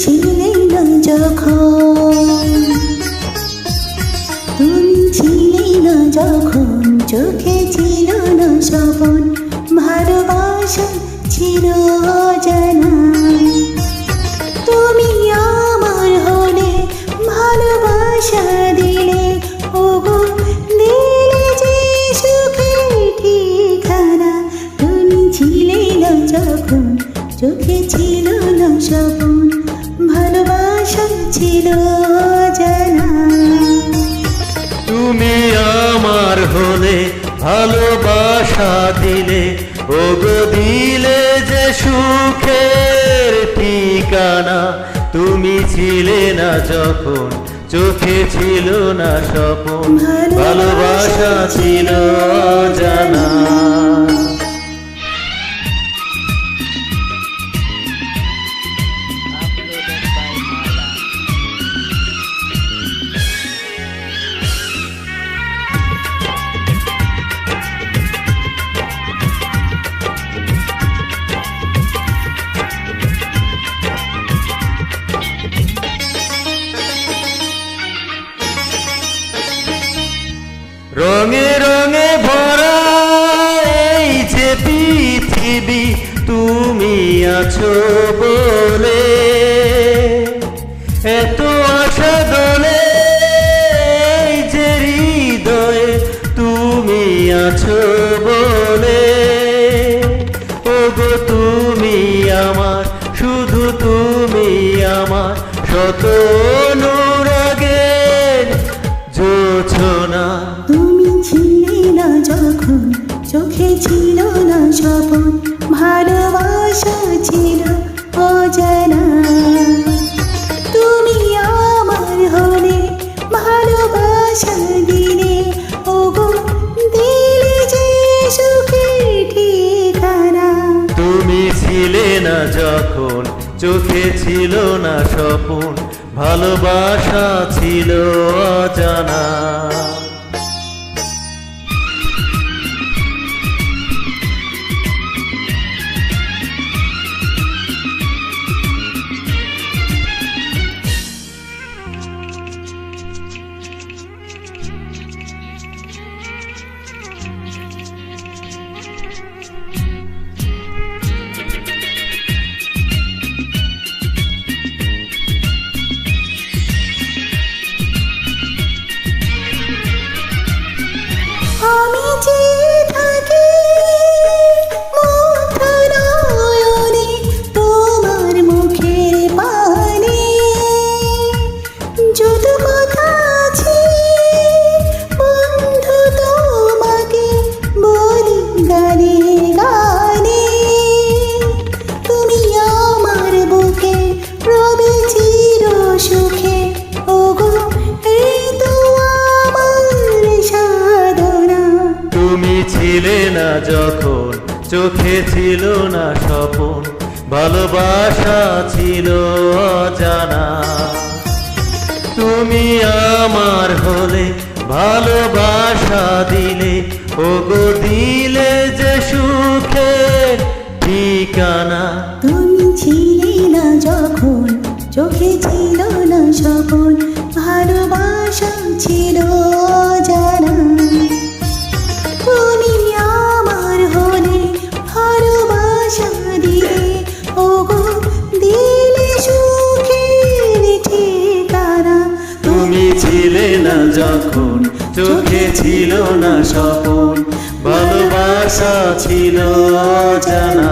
ছিলে না যখন, তুমি ছিলে না যখন, চোখে ছিল না স্বপন, ভালোবাসা ছিল অজানা। তুমি আমার হলে, ভালোবাসা দিলে, ওগো দিলে যে সুখের ঠিকানা। তুমি ছিলে না যখন, চোখে ছিল না স্বপন, ভালোবাসা ছিল অজানা। তুমি আমার হলে, ভালোবাসা দিলে, ওগো দিলে যে সুখের ঠিকানা। তুমি ছিলে না যখন, চোখে ছিল না স্বপন, ভালোবাসা ছিল অজানা। রঙে রঙে ভরা এই যে পৃথিবী, তুমি আছো বলে এত আশা দোলে। এই যে হৃদয়ে তুমি আছো বলে, ওগো তুমি আমার, শুধু তুমি আমার, শত অনুরাগের জোছনা। তুমি ছিলে না যখন, চোখে ছিল না স্বপন, ভালোবাসা ছিল অজানা। তুমি আমার হলে, ভালোবাসা দিলে, ওগো দিলে যে সুখের ঠিকানা। তুমি ছিলে না যখন, চোখে ছিল না স্বপন, ভালোবাসা ছিল অজানা। আমি যে থাকি মুগ্ধ নয়নে, তোমার মুখের পানে যত কথা আছে বন্ধু তোমাকে বলি গানে গানে। তুমি আমার বুকে রবে চির সুখে, ওগো এই তো আমার সাধনা। তুমি ছিলে না যখন, চোখে ছিল না স্বপন, ভালোবাসা ছিল অজানা। তুমি আমার হলে, ভালোবাসা দিলে, ওগো দিলে যে সুখের ঠিকানা। তুমি ছিলে না যখন, চোখে ছিল না স্বপন, ভালোবাসা ছিল অজানা। তুমি আমার হলে, ভালোবাসা দিলে, ওগো দিলে সুখের ঠিকানা। তুমি ছিলে না যখন, চোখে ছিল না স্বপন, ভালোবাসা ছিল অজানা।